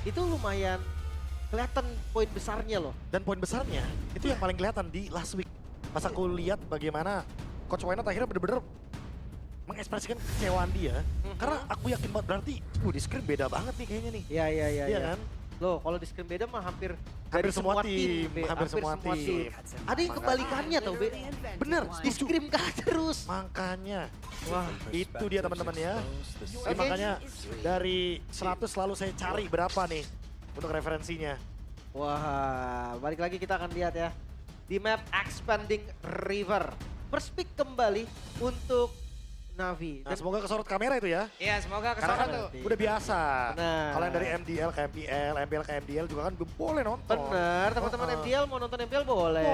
itu lumayan kelihatan poin besarnya loh. Dan poin besarnya itu yang paling kelihatan di last week. Pas aku lihat bagaimana Coach Wynot akhirnya bener-bener mengekspresikan kecewaan dia. Karena aku yakin banget berarti, di scrim beda banget nih kayaknya nih. Iya. Iya kan? Loh, kalau di scrim beda mah hampir Hampir dari semua tim, Be. hampir semua tim. Ada yang kebalikannya tau, Be. Bener, Di scrim kalah terus. makanya Wah, itu dia teman-teman ya. Jadi Oke. makanya dari 100 selalu saya cari berapa nih untuk referensinya. wah, balik lagi kita akan lihat ya. Di map Expanding River. First pick kembali untuk Navi. Nah, semoga kesorot kamera itu ya. Iya, semoga Karena kan kesana tuh. udah biasa. Benar. Kalau yang dari MDL ke MPL, MPL ke MDL juga kan boleh nonton. Bener, teman-teman Oh, MDL mau nonton MPL boleh.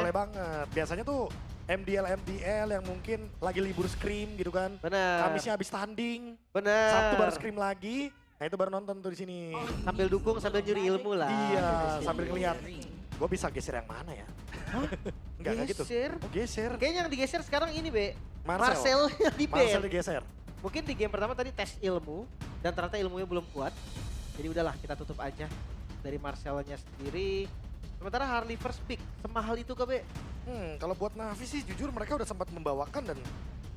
boleh banget. Biasanya tuh MDL yang mungkin lagi libur scrim gitu kan. Bener. Kamisnya habis tanding, Bener. Sabtu baru scrim lagi. Nah itu baru nonton tuh di sini. Sambil dukung, sambil nyuri ilmu lah. Iya, sambil ngeliat. Gue bisa geser yang mana ya? Enggak gitu. Geser? Oh, geser. Kayaknya yang digeser sekarang ini, Be. Marcel. Marcel yang di Marcel ban. digeser. Mungkin di game pertama tadi tes ilmu dan ternyata ilmunya belum kuat. Jadi udahlah kita tutup aja dari Marcelnya sendiri. Sementara Harley first pick, semahal itu ke Be? Kalau buat Navi sih jujur mereka udah sempat membawakan dan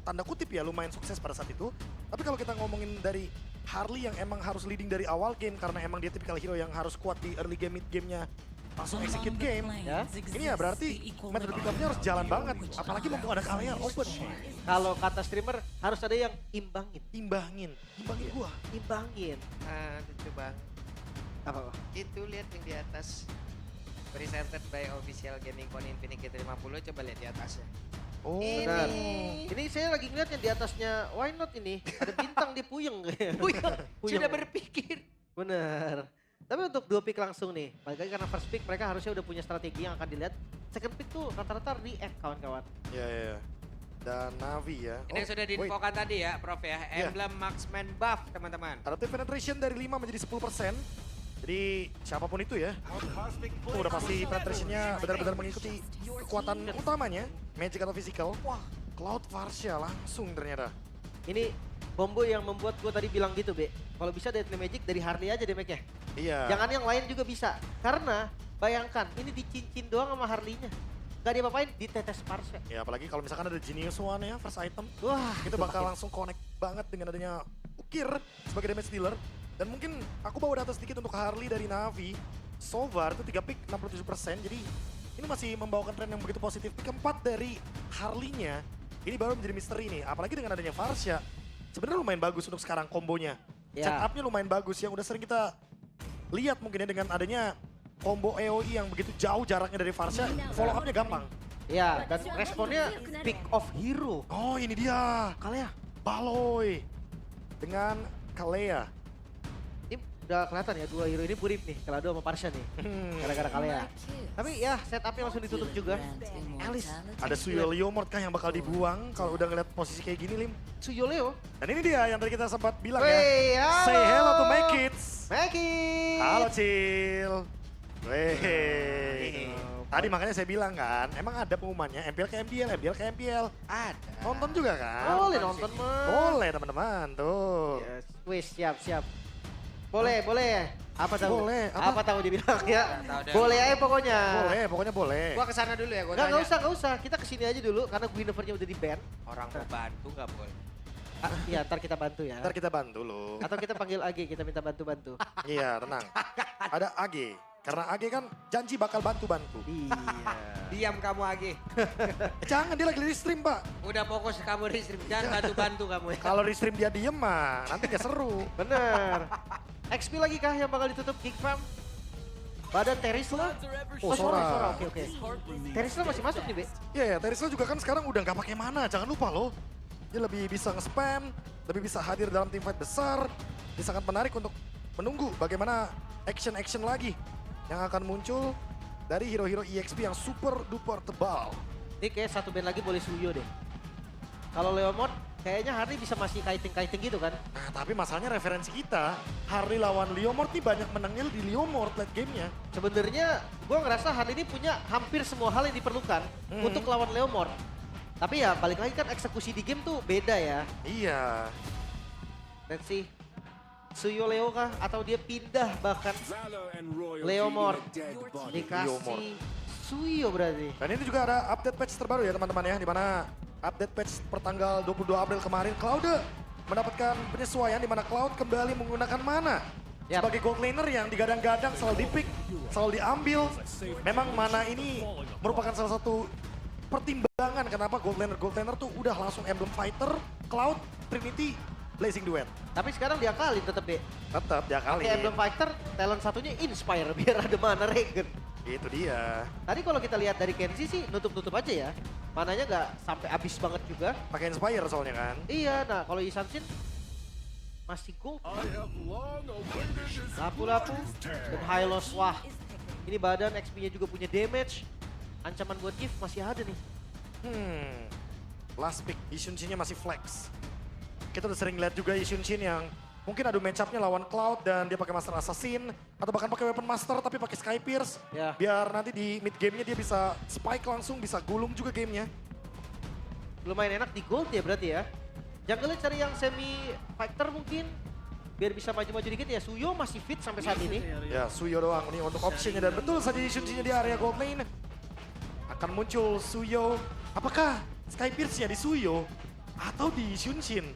tanda kutip ya lumayan sukses pada saat itu. Tapi kalau kita ngomongin dari Harley yang emang harus leading dari awal game karena emang dia tipikal hero yang harus kuat di early game, mid gamenya langsung execute game. Ya. Ini ya berarti metode pick up-nya harus jalan banget. Apalagi mumpung ada Kalea open. Kalau kata streamer harus ada yang imbangin. Imbangin gua. Imbangin. Lucu banget. Apa? Itu lihat yang di atas. Presented by Official Gaming Con Infinity 50, coba lihat di atasnya. Oh, Benar. Ini saya lagi ngeliat yang di atasnya Why Not ini. Ada bintang di puyeng. Puyeng, Puyeng. sudah berpikir. Bener. Tapi untuk dua pick langsung nih, balik lagi karena first pick mereka harusnya udah punya strategi yang akan dilihat. Second pick tuh rata-rata react kawan-kawan. iya. Dan Navi ya. Ini yang sudah wait. diinfokan tadi ya, Prof ya. Iya. Emblem Marksman buff, teman-teman. Adaptive penetration dari 5 menjadi 10%. Jadi siapapun itu ya, itu udah pasti penetrationnya benar-benar mengikuti kekuatan utamanya, magic atau physical. Wah, Cloud Varsha langsung ternyata. Ini combo yang membuat gue tadi bilang gitu, Be. Kalau bisa Deadly Magic dari Harley aja deh, Mek ya. Iya. Jangan yang lain juga bisa. Karena bayangkan, ini dicincin doang sama Harley-nya. Gak diapa-apain, ditetes Varsha. Ya apalagi kalau misalkan ada Genius One ya, first item. Wah, Itu bakal langsung connect banget dengan adanya Ukir sebagai damage dealer. Dan mungkin aku bawa data sedikit untuk Harley dari Navi. So far itu 3 pick 67%. Jadi ini masih membawakan tren yang begitu positif. Pick keempat dari Harley-nya ini baru menjadi misteri nih. Apalagi dengan adanya Varsha. Sebenarnya lumayan bagus untuk sekarang kombonya. Ya. Setup-nya lumayan bagus yang udah sering kita lihat mungkin ya dengan adanya combo AoE yang begitu jauh jaraknya dari Varsha. Follow up-nya gampang. Ya, dan responnya pick of hero. Oh ini dia. Kalea, Baloy dengan Kalea. ini udah kelihatan ya dua hero ini burip nih. Kalado sama Varsha nih. Gara-gara Kalea. Tapi ya setupnya langsung ditutup juga. Alice. Ada Suyo Leomord kah yang bakal dibuang kalau udah ngeliat posisi kayak gini, Lim. Suyo Leo. Dan ini dia yang tadi kita sempat bilang Wey, ya. halo. Say hello to my kids. Maggie. Halo Cil. Weh. Tadi makanya saya bilang kan, emang ada pengumumannya MPL ke MDL, MDL ke MPL. Ada. Nonton juga kan? Boleh nonton mah. Boleh teman-teman, tuh. Yes. Wih, siap. Boleh. Apa tahu? Boleh, Apa tahu dibilang ya? Tahu deh. Boleh aja pokoknya. Boleh, pokoknya boleh. Gua kesana dulu ya, gua Nggak tanya. usah. Kita kesini aja dulu karena Guinevernya udah di-ban. Orang mau bantu nggak boleh. Iya, ntar kita bantu ya. Ntar kita bantu loh. Atau kita panggil AG, kita minta bantu-bantu. Iya, tenang. Ada AG. Karena AG kan janji bakal bantu-bantu. Iya. Diam kamu Agi. Jangan, dia lagi di stream, Pak. Udah fokus kamu di stream, jangan bantu-bantu kamu ya. Kalau di stream dia diem mah, nanti gak seru. Bener. XP lagi kah yang bakal ditutup Geek Farm? Badan Terisla? Oh, Sora. Oke. Terisla masih masuk nih, Be. Iya, ya, Terisla juga kan sekarang udah gak pakai mana, jangan lupa loh. Dia lebih bisa nge-spam, lebih bisa hadir dalam tim fight besar. Ini sangat menarik untuk menunggu bagaimana action-action lagi yang akan muncul dari hero-hero EXP yang super duper tebal. Ini kayak satu band lagi boleh Suyo deh. Kalau Leomord kayaknya Harley bisa masih kiting-kiting gitu kan. Nah, tapi masalahnya referensi kita, Harley lawan Leomord nih banyak menangnya di Leomord late gamenya. Sebenarnya gue ngerasa Harley ini punya hampir semua hal yang diperlukan untuk lawan Leomord. Tapi ya balik lagi kan eksekusi di game tuh beda ya. Iya. Let's see. Suyo Leo kah? Atau dia pindah bahkan Leo Mort. Mort. Dikasih Suyo berarti. Dan ini juga ada update patch terbaru ya teman-teman ya, di mana update patch pertanggal 22 April kemarin, Cloud mendapatkan penyesuaian di mana Cloud kembali menggunakan mana. Yap. Sebagai gold laner yang digadang-gadang selalu di-pick, selalu diambil. Memang mana ini merupakan salah satu pertimbangan kenapa gold laner tuh udah langsung Emblem Fighter, Cloud, Trinity, Blazing Duet. Tapi sekarang diakalin tetep deh. Tetap dia kali. Kayak Emblem Fighter, talent satunya Inspire biar ada mana Regen. Itu dia. Tadi kalau kita lihat dari Kenzie sih nutup-nutup aja ya. Mananya nggak sampai habis banget juga. Pakai Inspire soalnya kan. Iya, nah kalau Isanshin masih gold. Lapu-lapu dan high loss. Wah, ini badan XP-nya juga punya damage. Ancaman buat Gift masih ada nih. Last pick, Ishunshin-nya masih flex. Kita udah sering lihat juga Ishunshin yang mungkin adu match-up-nya lawan Cloud dan dia pakai Master Assassin atau bahkan pakai Weapon Master tapi pakai Sky Pierce. Ya. Biar nanti di mid game-nya dia bisa spike langsung, bisa gulung juga gamenya. Lumayan enak di gold ya berarti ya. Jungle-nya cari yang semi fighter mungkin. Biar bisa maju-maju dikit ya. Suyo masih fit sampai saat ini. Ya, Suyo doang nih untuk optionnya dan betul saja Ishunshin-nya di area gold lane. Akan muncul Suyo. Apakah Sky Pierce-nya di Suyo atau di Ishunshin?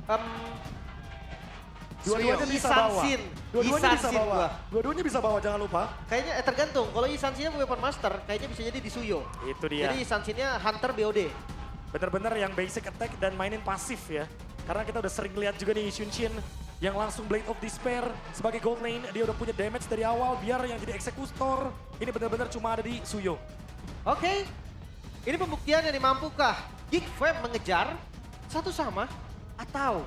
Dua-duanya bisa bawa. Isanshin. Dua-duanya bisa Isanshin bawa. gua. Dua-duanya bisa bawa, jangan lupa. Kayaknya tergantung. Kalau Isanshin-nya Weapon Master, kayaknya bisa jadi di Suyo. Itu dia. Jadi Isanshin-nya Hunter BOD. Bener-bener yang basic attack dan mainin pasif ya. Karena kita udah sering lihat juga nih Ishunshin yang langsung Blade of Despair sebagai gold lane. Dia udah punya damage dari awal biar yang jadi eksekutor. Ini bener-bener cuma ada di Suyo. Oke. Ini pembuktian yang mampukah Geek Fam mengejar satu sama atau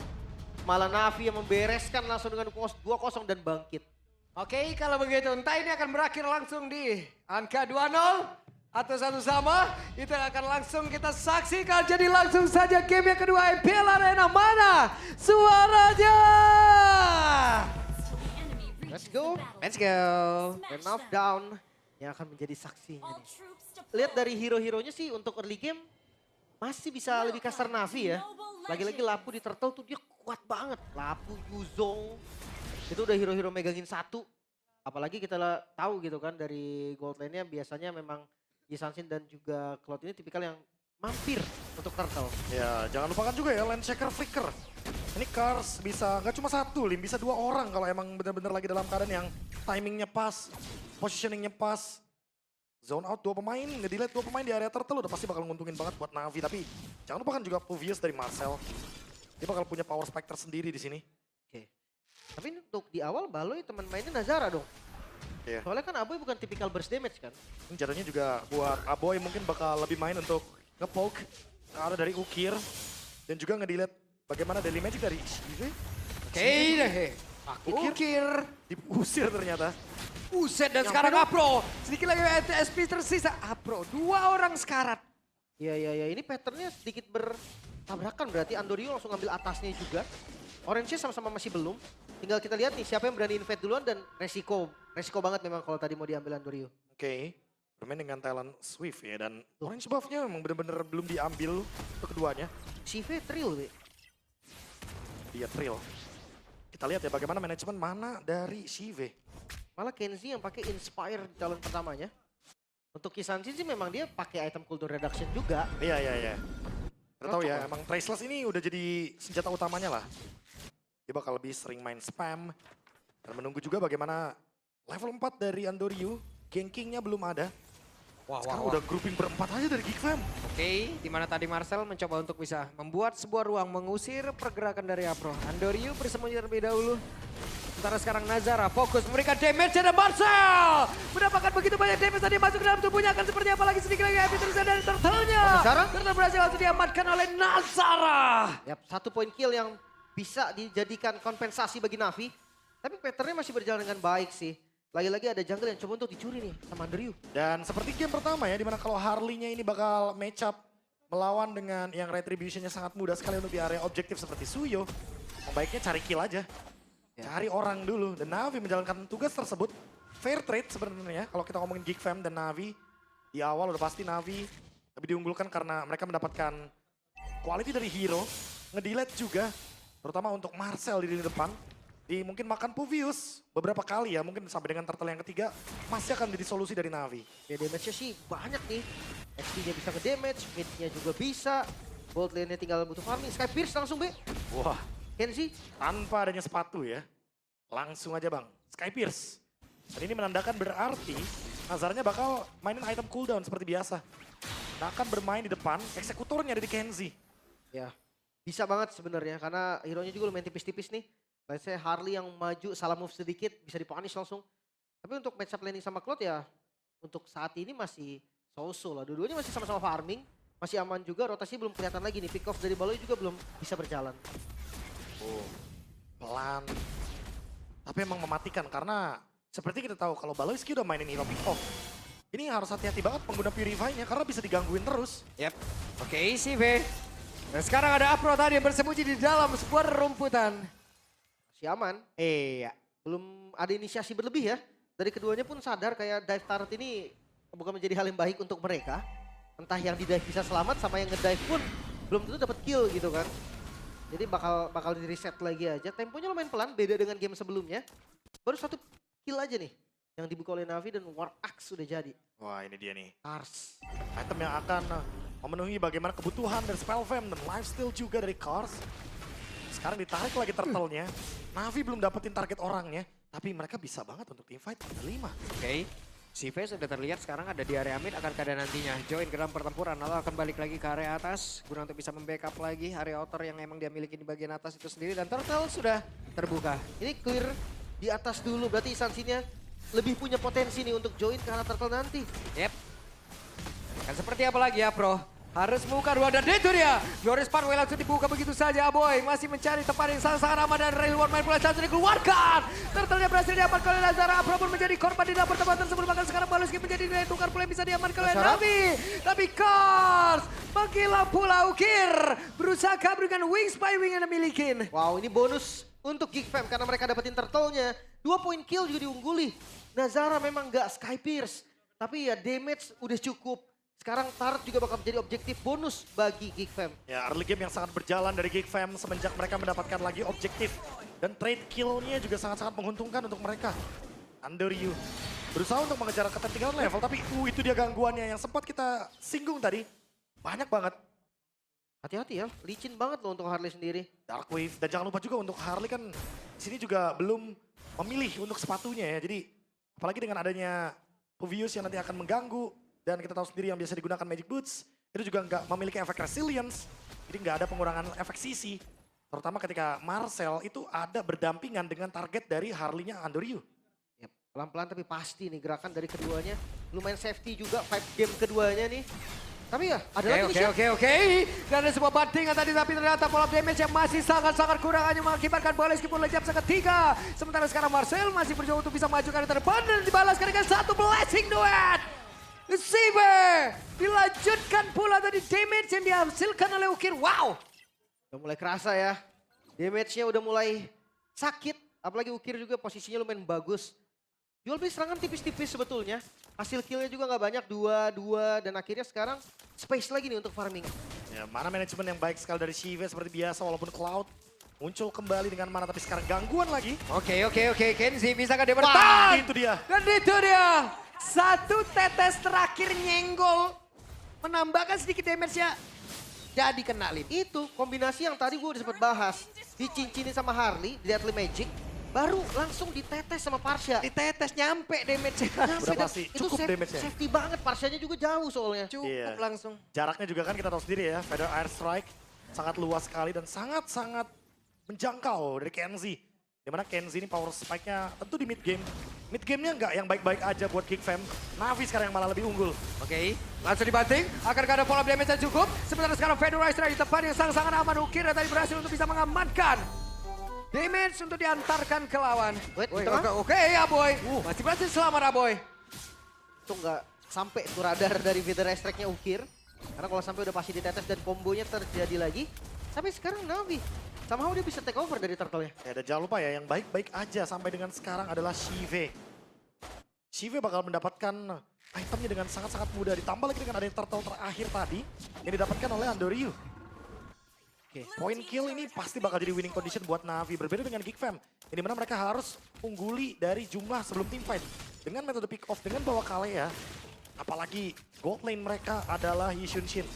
malah Navi yang membereskan langsung dengan 2-0 dan bangkit. Oke, kalau begitu entah ini akan berakhir langsung di angka 2-0 atau satu sama. Itu akan langsung kita saksikan. Jadi langsung saja game yang kedua MPL Arena mana suaranya? Let's go. Let's go. Dan knockdown yang akan menjadi saksinya nih. Lihat dari hero-heronya sih untuk early game masih bisa lebih kasar Navi ya. Lagi-lagi Lapu di Turtle tuh dia kuat banget. Lapu, Yuzong, itu udah hero-hero megangin satu. Apalagi kita tahu gitu kan dari gold lane-nya biasanya memang Isanshin dan juga Cloud ini tipikal yang mampir untuk Turtle. Ya, jangan lupakan juga ya Lane Shaker Flicker. Ini Cars bisa nggak cuma satu, Lim, bisa 2 orang kalau emang bener-bener lagi dalam keadaan yang timingnya pas, positioningnya pas. Zone out 2 pemain, nge-delete 2 pemain di area Turtle udah pasti bakal nguntungin banget buat Navi. Tapi jangan lupakan juga Puvius dari Marcel. Dia bakal punya power specter sendiri di sini. Oke. Tapi ini untuk di awal Baloy teman mainnya Nazara dong. Iya. Soalnya kan Aboy bukan tipikal burst damage kan. Ini jatuhnya juga buat Aboy mungkin bakal lebih main untuk nge-poke ke arah dari Ukir. Dan juga nge-delete bagaimana daily magic dari Shive. Oke deh. Ukir. Diusir ternyata. Buset dan sekarang Apro. Sedikit lagi SP tersisa. Apro 2 orang sekarat. Iya. Ini patternnya sedikit bertabrakan berarti Andorio langsung ngambil atasnya juga. Orange sama-sama masih belum. Tinggal kita lihat nih siapa yang berani invade duluan dan resiko banget memang kalau tadi mau diambil Andorio. Oke. Bermain dengan talent Swift ya. Dan orange buff-nya memang bener-bener belum diambil untuk keduanya. Shive trill, Be. Dia trill. Kita lihat ya bagaimana manajemen mana dari Shive. Malah Kenzie yang pakai Inspire di calon pertamanya. Untuk Isanshin sih memang dia pakai item cooldown reduction juga. Iya. Kita tahu ya, Cocok. emang Traceless ini udah jadi senjata utamanya lah. Dia bakal lebih sering main spam. Dan menunggu juga bagaimana level 4 dari Andoryu. Gankingnya belum ada. Sekarang udah grouping berempat aja dari Geek Fam. Oke, di mana tadi Marcel mencoba untuk bisa membuat sebuah ruang mengusir pergerakan dari Apro. Andoriu bersembunyi terlebih dahulu. Sementara sekarang Nazara fokus memberikan damage dan Marcel mendapatkan begitu banyak damage tadi masuk ke dalam tubuhnya akan seperti apa lagi sedikit lagi habis terus dari Turtle-nya. Nazara? Turtle berhasil langsung diamankan oleh Nazara. Yap, 1 point kill yang bisa dijadikan kompensasi bagi Navi. Tapi patternnya masih berjalan dengan baik sih. Lagi-lagi ada jungle yang coba untuk dicuri nih sama Andrew. Dan seperti game pertama ya, dimana kalau Harley-nya ini bakal match up melawan dengan yang retribution-nya sangat mudah sekali untuk di area objektif seperti Suyo. Baiknya cari kill aja. Cari orang dulu. Dan Navi menjalankan tugas tersebut. Fair trade sebenarnya kalau kita ngomongin Geek Fam dan Navi. Di awal udah pasti Navi lebih diunggulkan karena mereka mendapatkan quality dari hero. Nge-delete juga. Terutama untuk Marcel di lini depan. mungkin makan Puvius beberapa kali ya, mungkin sampai dengan turtle yang ketiga masih akan jadi solusi dari Navi. Ya damage-nya sih banyak nih. XP-nya bisa nge-damage, mid-nya juga bisa. Bolt lane-nya tinggal butuh farming. Sky Pierce langsung B. Wah, Kenzie. tanpa adanya sepatu ya. Langsung aja bang, Sky Pierce. Dan ini menandakan berarti Nazarnya bakal mainin item cooldown seperti biasa. Nah, akan bermain di depan, eksekutornya ada di Kenzie. Ya bisa banget sebenarnya karena hero-nya juga lumayan tipis-tipis nih. Let's say Harley yang maju salah move sedikit bisa dipunish langsung. Tapi untuk matchup laning sama Cloud ya untuk saat ini masih so-so lah. Dua-duanya masih sama-sama farming. Masih aman juga, rotasi belum kelihatan lagi nih. Pick off dari Baloi juga belum bisa berjalan. Oh, pelan. Tapi emang mematikan karena seperti kita tahu kalau Baloyski udah mainin hero pick off. Ini harus hati-hati banget pengguna Purify-nya karena bisa digangguin terus. Yap. Oke, CV. Dan sekarang ada Apro tadi yang bersembunyi di dalam sebuah rumputan. Masih aman. Iya. Belum ada inisiasi berlebih ya. Dari keduanya pun sadar kayak dive turret ini bukan menjadi hal yang baik untuk mereka. Entah yang di dive bisa selamat sama yang nge-dive pun belum tentu dapat kill gitu kan. Jadi bakal di reset lagi aja. Temponya lumayan pelan, beda dengan game sebelumnya. Baru 1 kill aja nih yang dibuka oleh Navi dan War Axe sudah jadi. Wah ini dia nih. Cars. Item yang akan memenuhi bagaimana kebutuhan dari Spell Fam dan lifesteal juga dari Cars. Sekarang ditarik lagi turtle-nya. Navi belum dapetin target orangnya. Tapi mereka bisa banget untuk team fight ada 5. Oke. CV sudah terlihat sekarang ada di area mid, akan ada nantinya join ke dalam pertempuran lalu akan balik lagi ke area atas guna untuk bisa membackup lagi area outer yang emang dia miliki di bagian atas itu sendiri dan turtle sudah terbuka. Ini clear di atas dulu berarti instansinya lebih punya potensi nih untuk join ke arah turtle nanti. Yep. Kan seperti apa lagi ya bro? Harus membuka ruang dan itu dia. Glorious Pathway langsung dibuka begitu saja Aboy. Masih mencari tempat yang sangat aman dan Railway main bola langsung dikeluarkan. Turtle-nya berhasil diamankan oleh Lazara. Apro pun menjadi korban di dalam pertemuan tersebut. Bahkan sekarang Baloyski menjadi nilai tukar pula bisa diamankan oleh Navi. Tapi Cars menghilang pula Ukir. Berusaha kabur dengan wings by wing yang dimiliki. Wow ini bonus untuk Geek Fam karena mereka dapetin turtle-nya. 2 point kill juga diungguli. Nazara memang gak Sky Pierce. Tapi ya damage udah cukup. Sekarang turret juga bakal menjadi objektif bonus bagi Geek Fam. Ya early game yang sangat berjalan dari Geek Fam semenjak mereka mendapatkan lagi objektif. Dan trade kill-nya juga sangat-sangat menguntungkan untuk mereka. Andoryu berusaha untuk mengejar ketertinggalan level. Tapi itu dia gangguannya yang sempat kita singgung tadi. Banyak banget. Hati-hati ya, licin banget loh untuk Harley sendiri. Dark Wave. Dan jangan lupa juga untuk Harley kan sini juga belum memilih untuk sepatunya ya. Jadi apalagi dengan adanya Puvius yang nanti akan mengganggu. Dan kita tahu sendiri yang biasa digunakan Magic Boots. Itu juga nggak memiliki efek resilience. Jadi nggak ada pengurangan efek CC. Terutama ketika Marcel itu ada berdampingan dengan target dari Harley-nya Andoryu. Yep. Pelan-pelan tapi pasti nih gerakan dari keduanya. Lumayan safety juga 5 game keduanya nih. Tapi ya ada lagi nih Chef. Oke. Dan ada sebuah bantingan tadi tapi ternyata pola damage yang masih sangat-sangat kurang hanya mengakibatkan Baloyski pun lejap seketiga. Sementara sekarang Marcel masih berjuang untuk bisa maju ke arah depan dan dibalaskan dengan satu blessing duet. Sive dilanjutkan pula tadi damage yang dihasilkan oleh Ukir. Wow. Udah mulai kerasa ya. Damage-nya udah mulai sakit. Apalagi Ukir juga posisinya lumayan bagus. Jual beli serangan tipis-tipis sebetulnya. Hasil killnya juga nggak banyak, 2 dan akhirnya sekarang space lagi nih untuk farming. Ya, mana manajemen yang baik sekali dari Shive seperti biasa walaupun Cloud muncul kembali dengan mana tapi sekarang gangguan lagi. Oke. Kenzie bisakah dia Wah, bertahan? itu dia. Dan itu dia. Satu tetes terakhir nyenggol. Menambahkan sedikit damage-nya. Jadi kena Lip. Itu kombinasi yang tadi gue udah sempat bahas. Dicincinin sama Harley, di Deadly Magic. Baru langsung ditetes sama Parsha. Ditetes nyampe damage-nya. Berapa sih? Itu Cukup damage-nya. safety banget, Parshanya juga jauh soalnya. Cukup Iya. langsung. Jaraknya juga kan kita tahu sendiri ya. Feather Air Strike sangat luas sekali dan sangat-sangat menjangkau dari Kenzie. Dimana Kenzie ini power spike-nya tentu di mid game. Mid game-nya nggak yang baik-baik aja buat Geek Fam. Navi sekarang yang malah lebih unggul. Oke, langsung dibanting. Akankah ada follow up damage yang cukup? Sementara sekarang Fedora Strike di tempat yang sangat-sangat aman. Ukir tadi berhasil untuk bisa mengamankan damage untuk diantarkan ke lawan. Wait, di tengah? Oke, Aboy. Masih berhasil selamat Aboy. Itu nggak sampai tuh radar dari Vidra Strike-nya Ukir. Karena kalau sampai udah pasti ditetes dan kombonya terjadi lagi. Tapi sekarang Navi, somehow dia bisa take over dari turtle-nya. Ya dan jangan lupa ya yang baik-baik aja sampai dengan sekarang adalah Shive. Shive bakal mendapatkan itemnya dengan sangat-sangat mudah. Ditambah lagi dengan adanya turtle terakhir tadi yang didapatkan oleh Andoryu. Oke. Point kill ini pasti bakal jadi winning condition buat Na'Vi. Berbeda dengan Geek Fam, yang dimana mereka harus ungguli dari jumlah sebelum team fight. Dengan metode pick off, dengan bawa Kalea, apalagi gold lane mereka adalah Yishun Shin.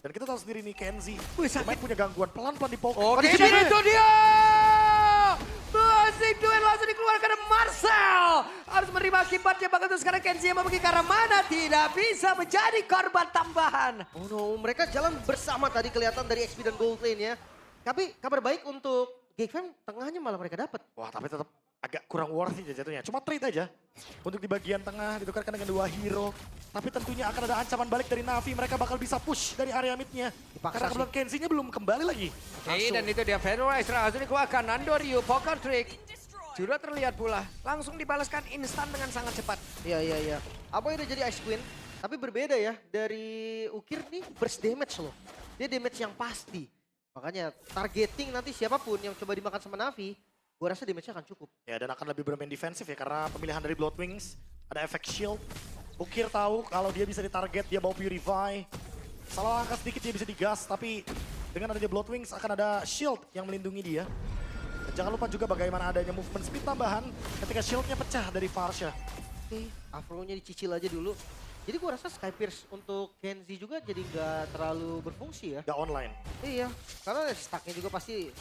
Dan kita tahu sendiri nih Kenzie, Wih, sakit. pemain punya gangguan pelan-pelan di poke. Oke, Di dan sini. itu dia! Blazing Duel langsung dikeluarkan dari Marcel. Harus menerima akibatnya, bahkan itu sekarang Kenzie yang membagi karena mana tidak bisa menjadi korban tambahan. Oh no, mereka jalan bersama tadi kelihatan dari XP dan gold lane ya. Tapi kabar baik untuk Geekfam, tengahnya malah mereka dapat. Wah, tapi tetap agak kurang worthy jatuhnya. Cuma trade aja. Untuk di bagian tengah ditukarkan dengan 2 hero. Tapi tentunya akan ada ancaman balik dari Na'Vi. Mereka bakal bisa push dari area midnya. Dipaksa Karena sih. kebetulan Kenzie-nya belum kembali lagi. Oke, dan itu dia Fenris langsung dikeluarkan. Nando Ryu, poker trick. Sudah terlihat pula, langsung dibalaskan instan dengan sangat cepat. Iya. Apa udah jadi Ice Queen, tapi berbeda ya dari Ukir nih burst damage loh. Dia damage yang pasti. Makanya targeting nanti siapapun yang coba dimakan sama Na'Vi, gua rasa damage-nya akan cukup. Ya, dan akan lebih bermain defensif ya. Karena pemilihan dari Bloodwings, ada efek shield. Ukir tahu kalau dia bisa ditarget, dia bawa Purify. Salah langkah sedikit dia bisa digas, tapi dengan adanya Bloodwings akan ada shield yang melindungi dia. Dan jangan lupa juga bagaimana adanya movement speed tambahan ketika shieldnya pecah dari Farsha. Oke, Afro-nya dicicil aja dulu. Jadi gua rasa Sky Pierce untuk Kenzie juga jadi nggak terlalu berfungsi ya. Gak online. Iya, karena stacknya juga pasti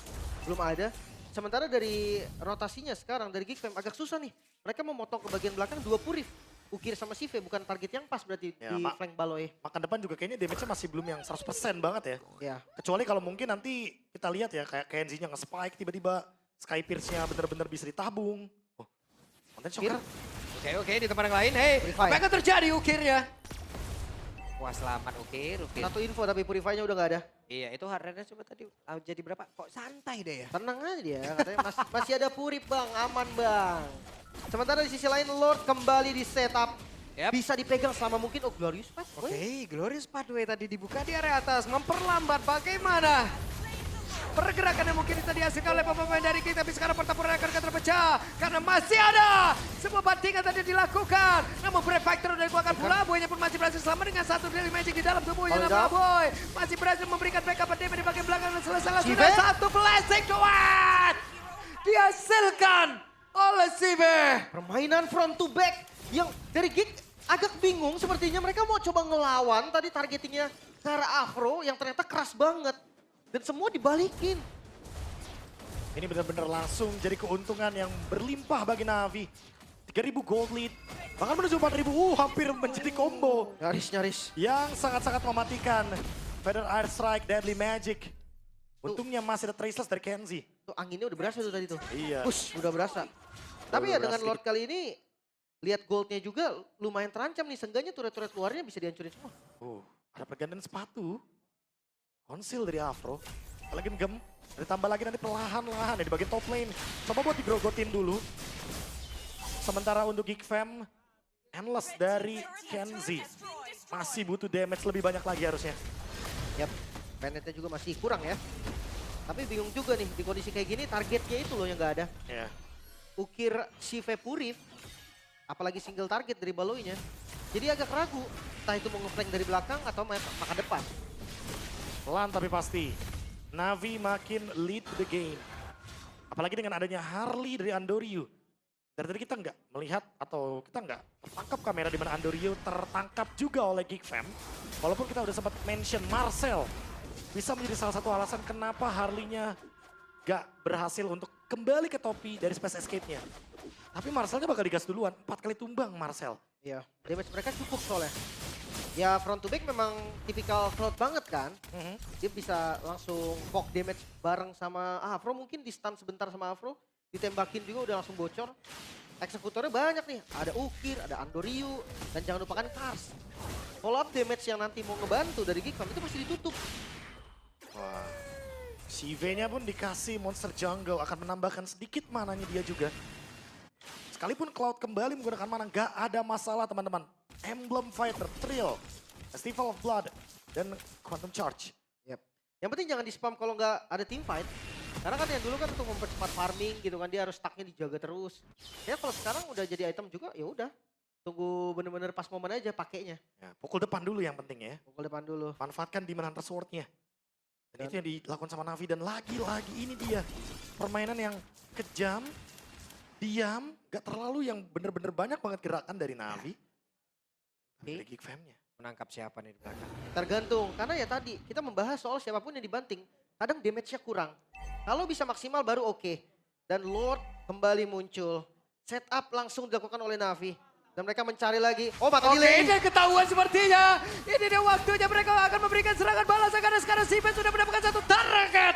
belum ada. Sementara dari rotasinya sekarang dari Geekfam agak susah nih. Mereka mau motong ke bagian belakang 2 Purif. Ukir sama Sive bukan target yang pas berarti Ya, di flank Baloy. Makan depan juga kayaknya damage-nya masih belum yang 100% banget ya. Ya, Kecuali kalau mungkin nanti kita lihat ya kayak Kenzie-nya nge-spike tiba-tiba Sky Pierce-nya bener-bener bisa ditabung. Oh, konten shocker. Oke, di tempat yang lain. Hei, Purify. apa yang akan terjadi Ukirnya? Wah, selamat Ukir. satu info tapi Purify-nya udah nggak ada. Iya, itu hard rate-nya coba tadi jadi berapa? Kok santai deh ya? Tenang aja dia, katanya masih ada Purif bang, aman bang. Sementara di sisi lain Lord kembali di setup. Yap. Bisa dipegang selama mungkin. Oh Glorious Path. Oke, Glorious Pathway tadi dibuka di area atas. Memperlambat bagaimana? Pergerakan yang mungkin bisa dihasilkan oleh pemain dari kita. Tapi sekarang pertempuran akan terpecah. Karena masih ada sebuah bantingan tadi dilakukan. Namun Brave Fighter udah dikeluarkan pula. Boynya pun masih berhasil selamat dengan satu daily magic di dalam tubuhnya. Hold Nama up. Boy masih berhasil memberikan backup damage di bagian belakang. Dan selesai Sive? sudah satu blessing kuat. Dihasilkan oleh Sive. Permainan front to back yang dari Geek agak bingung sepertinya mereka mau coba ngelawan tadi targetingnya ke arah Afro yang ternyata keras banget. Dan semua dibalikin. Ini benar-benar langsung jadi keuntungan yang berlimpah bagi Na'Vi. 3.000 gold lead, bahkan menuju 4.000, hampir menjadi combo Nyaris. yang sangat-sangat mematikan. Feather Air Strike, Deadly Magic. Untungnya masih ada Traceless dari Kenzie. Tuh anginnya udah berasa tuh tadi tuh. Iya. Push, udah berasa. Tapi ya berasa dengan Lord kali ini, lihat goldnya juga lumayan terancam nih. Seenggaknya turret-turret luarnya bisa dihancurin semua. Ada pergantian sepatu. Konsil dari Afro. Lagi gem. Ditambah lagi nanti perlahan-lahan ya di bagian top lane. Coba buat digrogotin dulu. Sementara untuk Geek Fam, Endless dari Kenzie. Masih butuh damage lebih banyak lagi harusnya. Yap, penetnya juga masih kurang ya. Tapi bingung juga nih, di kondisi kayak gini targetnya itu loh yang gak ada. Ya. Ukir Sive Purif, apalagi single target dari Baloy-nya. Jadi agak ragu, entah itu mau nge-flank dari belakang atau makan depan. Pelan tapi pasti. Na'Vi makin lead the game. Apalagi dengan adanya Harley dari Andoryu. Dari tadi kita nggak melihat atau kita nggak tertangkap kamera di mana Andoryu tertangkap juga oleh Geek Fam. Walaupun kita udah sempat mention Marcel bisa menjadi salah satu alasan kenapa Harley-nya nggak berhasil untuk kembali ke topi dari Space Escape-nya. Tapi Marcelnya bakal digas duluan, 4 kali tumbang Marcel. Iya, damage mereka cukup soalnya. Ya front to back memang tipikal Cloud banget kan. Dia bisa langsung poke damage bareng sama Afro, mungkin di stun sebentar sama Afro. Ditembakin juga udah langsung bocor. Eksekutornya banyak nih, ada Ukir, ada Andoryu, dan jangan lupakan Kars. Follow up damage yang nanti mau ngebantu dari Geekfam itu masih ditutup. Wah, si V-nya pun dikasih Monster Jungle akan menambahkan sedikit mananya dia juga. Sekalipun Cloud kembali menggunakan mana, nggak ada masalah teman-teman. Emblem Fighter, Thrill, Festival of Blood, dan Quantum Charge. Yep. Yang penting jangan di spam kalau nggak ada team fight. Karena kan yang dulu kan untuk mempercepat farming gitu kan, dia harus stacknya dijaga terus. Ya kalau sekarang udah jadi item juga ya udah. Tunggu bener-bener pas momen aja pakainya. Ya, pukul depan dulu yang penting ya. Pukul depan dulu. Manfaatkan Demon Hunter Sword-nya. Dan itu yang dilakukan sama Navi dan lagi-lagi ini dia permainan yang kejam, diam, gak terlalu yang bener-bener banyak banget gerakan dari Navi. Dari Geek Fam-nya. Menangkap siapa nih di belakang? Tergantung, karena ya tadi kita membahas soal siapapun yang dibanting. Kadang damage-nya kurang. Kalau bisa maksimal baru oke. Dan Lord kembali muncul. Setup langsung dilakukan oleh Navi. Dan mereka mencari lagi. Oh mata Oke, delay. ini ketahuan sepertinya. Ini dia waktunya mereka akan memberikan serangan balasan karena sekarang Simen sudah mendapatkan satu target.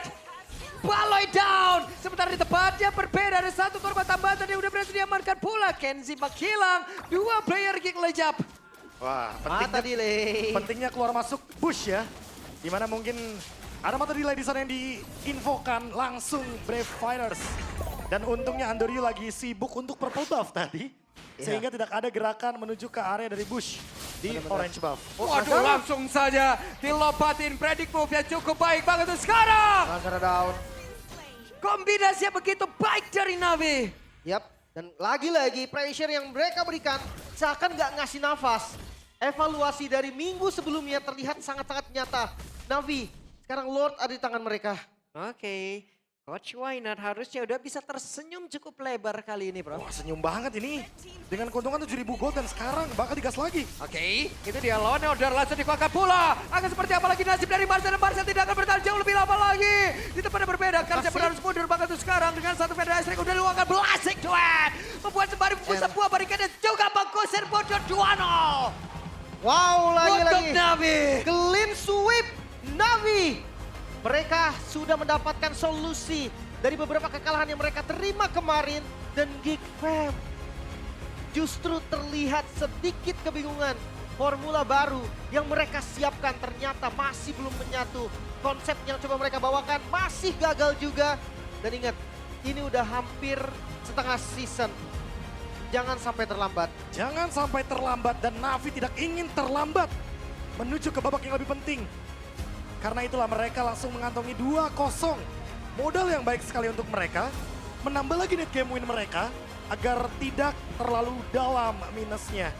Baloi down. Sementara di tempatnya berbeda. Ada satu korban tambahan tadi udah berhasil diamankan pula. Kenzie menghilang. Dua player Geek Lejap. Wah, Mata delay. pentingnya keluar masuk bush ya. Dimana mungkin ada mata delay di sana yang diinfokan langsung Brave Fighters. Dan untungnya Andoryu lagi sibuk untuk purple buff tadi. Sehingga tidak ada gerakan menuju ke area dari bush di orange buff. Waduh, langsung saja dilobatin predict move yang cukup baik banget tuh sekarang. Nazara down. Kombinasinya begitu baik dari Navi. Yap, dan lagi-lagi pressure yang mereka berikan seakan nggak ngasih nafas. Evaluasi dari minggu sebelumnya terlihat sangat-sangat nyata. Navi, sekarang Lord ada di tangan mereka. Oke, Coach Wynard harusnya udah bisa tersenyum cukup lebar kali ini, bro. Wah, senyum banget ini. Dengan keuntungan 7.000 gold dan sekarang bakal digas lagi. Oke, itu dia lawan order langsung dikuatkan pula. Akan seperti apa lagi nasib dari Marcel, dan Marcel tidak akan bertahan jauh lebih lama lagi. Di tempatnya berbeda, karena pun harus mundur banget tuh sekarang. Dengan satu Federasi Strike udah luangkan Blasik Duet. Membuat sembari sebuah barikan dan juga mengusir Bojo 2-0. Wow, Untuk lagi-lagi. Navi. Clean sweep Navi. Mereka sudah mendapatkan solusi dari beberapa kekalahan yang mereka terima kemarin. Dan Geek Fam justru terlihat sedikit kebingungan. Formula baru yang mereka siapkan ternyata masih belum menyatu. Konsep yang coba mereka bawakan masih gagal juga. Dan ingat, ini udah hampir setengah season. Jangan sampai terlambat. Jangan sampai terlambat dan Navi tidak ingin terlambat menuju ke babak yang lebih penting. Karena itulah mereka langsung mengantongi 2-0. Modal yang baik sekali untuk mereka. Menambah lagi net game win mereka agar tidak terlalu dalam minusnya.